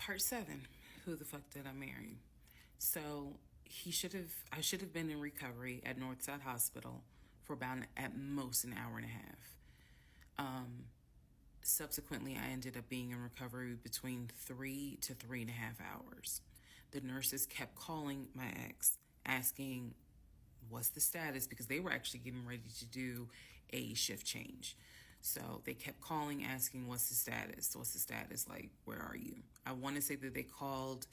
Part 7. Who the fuck did I marry? So I should have been in recovery at Northside Hospital for about at most an hour and a half. Subsequently, I ended up being in recovery between 3 to 3.5 hours. The nurses kept calling my ex, asking what's the status, because they were actually getting ready to do a shift change. So they kept calling, asking what's the status? What's the status? Like, where are you? I want to say that they called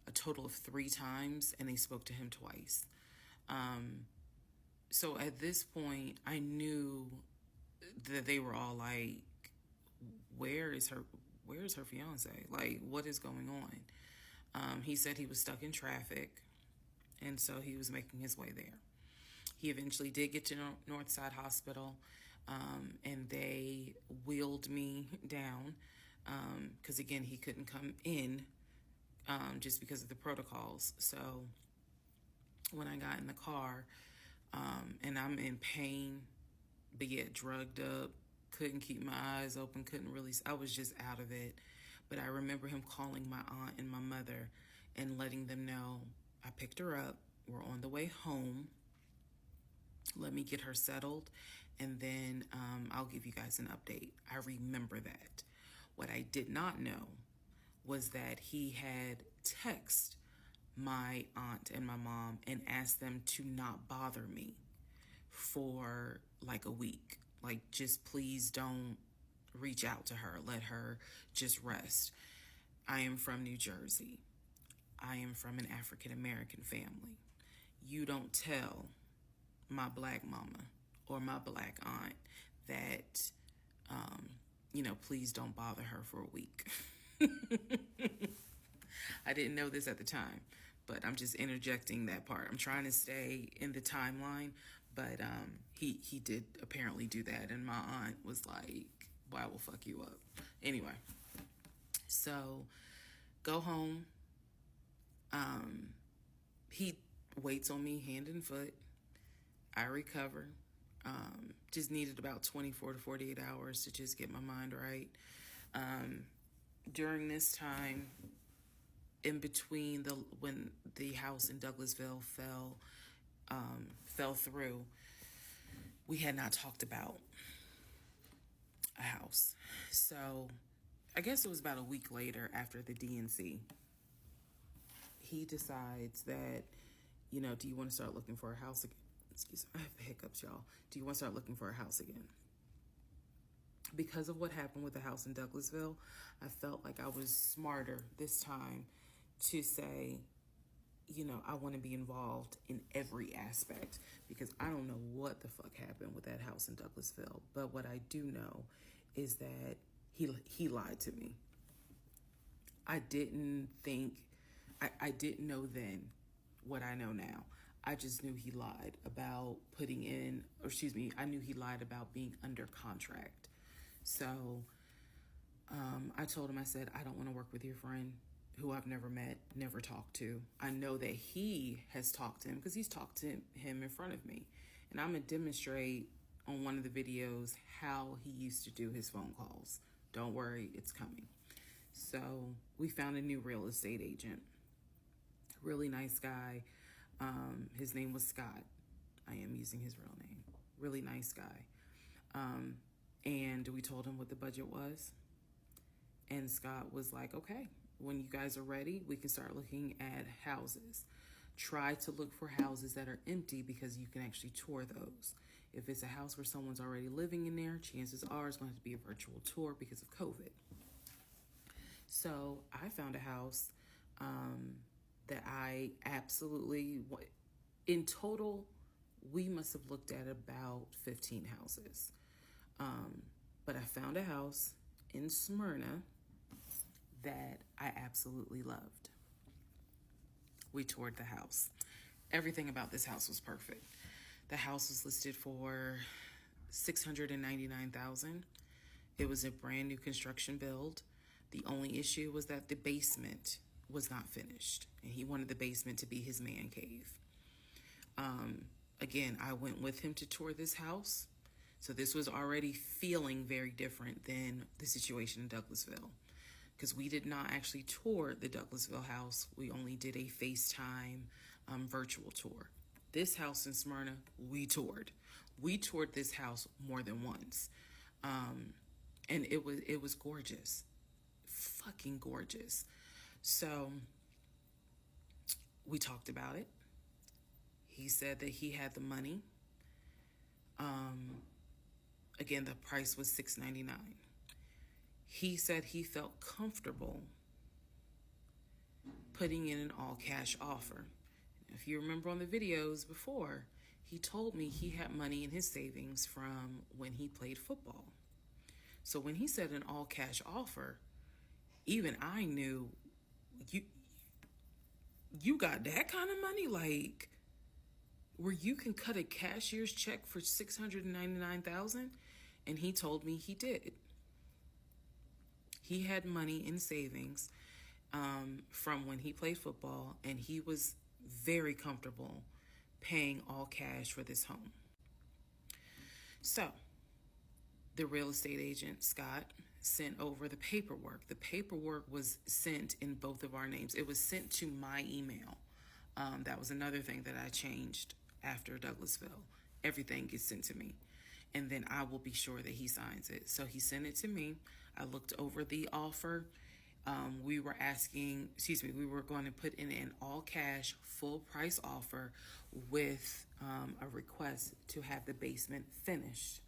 a total of 3 times and they spoke to him twice. So at this point, I knew that they were all like, where's her fiance? Like, what is going on? He said he was stuck in traffic, and so he was making his way there. He eventually did get to Northside Hospital, and they wheeled me down because, again, he couldn't come in just because of the protocols. So when I got in the car, and I'm in pain, but yet drugged up, couldn't keep my eyes open, I was just out of it. But I remember him calling my aunt and my mother and letting them know I picked her up. We're on the way home. Let me get her settled, and then I'll give you guys an update. I remember that. What I did not know was that he had texted my aunt and my mom and asked them to not bother me for like a week. Like, just please don't reach out to her. Let her just rest. I am from New Jersey. I am from an African American family. You don't tell my black mama or my black aunt that, please don't bother her for a week. I didn't know this at the time, but I'm just interjecting that part. I'm trying to stay in the timeline, but he did apparently do that, and my aunt was like, "Why will fuck you up?" Anyway, so go home. He waits on me hand and foot. I recover. Just needed about 24 to 48 hours to just get my mind right. During this time, in between when the house in Douglasville fell through, we had not talked about a house. So I guess it was about a week later, after the DNC, he decides that, do you want to start looking for a house again? Excuse me, I have hiccups, y'all. Do you want to start looking for a house again? Because of what happened with the house in Douglasville, I felt like I was smarter this time to say, I want to be involved in every aspect, because I don't know what the fuck happened with that house in Douglasville. But what I do know is that he lied to me. I didn't know then what I know now. I just knew he lied about I knew he lied about being under contract. So I told him, I said, I don't want to work with your friend who I've never met, never talked to. I know that he has talked to him because he's talked to him in front of me. And I'm going to demonstrate on one of the videos how he used to do his phone calls. Don't worry, it's coming. So we found a new real estate agent. Really nice guy. His name was Scott. I am using his real name. Really nice guy. And we told him what the budget was. And Scott was like, okay, when you guys are ready, we can start looking at houses. Try to look for houses that are empty, because you can actually tour those. If it's a house where someone's already living in there, chances are it's going to have to be a virtual tour because of COVID. So I found a house that I absolutely, in total, we must have looked at about 15 houses. But I found a house in Smyrna that I absolutely loved. We toured the house. Everything about this house was perfect. The house was listed for $699,000. It was a brand new construction build. The only issue was that the basement was not finished, and he wanted the basement to be his man cave. Again, I went with him to tour this house, so this was already feeling very different than the situation in Douglasville. because we did not actually tour the Douglasville house. We only did a FaceTime virtual tour. This house in Smyrna, we toured. We toured this house more than once. And it was gorgeous. Fucking gorgeous. So we talked about it. He said that he had the money. Again, the price was $699. He said he felt comfortable putting in an all-cash offer. If you remember on the videos before, he told me he had money in his savings from when he played football. So when he said an all-cash offer, even I knew, you got that kind of money? Like, where you can cut a cashier's check for $699,000? And he told me he did. He had money in savings from when he played football, and he was very comfortable paying all cash for this home. So the real estate agent, Scott, sent over the paperwork. The paperwork was sent in both of our names. It was sent to my email. That was another thing that I changed after Douglasville. Everything gets sent to me, and then I will be sure that he signs it. So he sent it to me. I looked over the offer. We were going to put in an all cash, full price offer with a request to have the basement finished.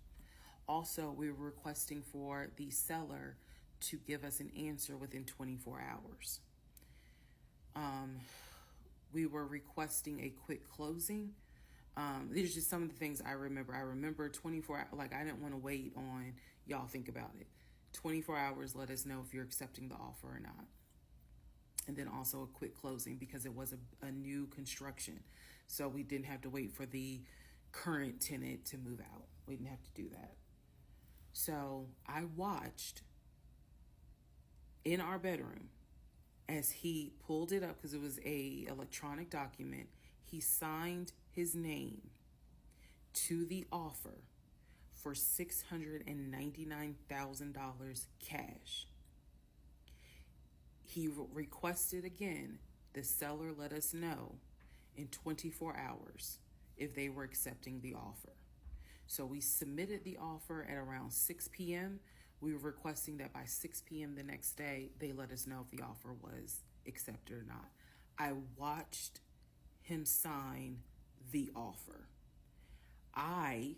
Also, we were requesting for the seller to give us an answer within 24 hours. We were requesting a quick closing. These are just some of the things I remember. I remember 24 hours, like I didn't want to wait on, y'all think about it. 24 hours, let us know if you're accepting the offer or not. And then also a quick closing because it was a new construction. So we didn't have to wait for the current tenant to move out. We didn't have to do that. So I watched in our bedroom as he pulled it up, because it was a electronic document. He signed his name to the offer for $699,000 cash. He requested again, the seller let us know in 24 hours if they were accepting the offer. So we submitted the offer at around 6 p.m. We were requesting that by 6 p.m. the next day, they let us know if the offer was accepted or not. I watched him sign the offer. I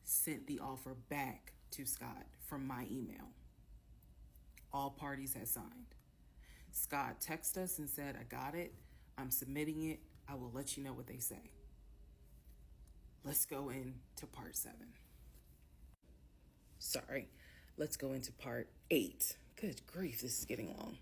sent the offer back to Scott from my email. All parties had signed. Scott texted us and said, I got it. I'm submitting it. I will let you know what they say. Let's go into part 7. Sorry. Let's go into part 8. Good grief, this is getting long.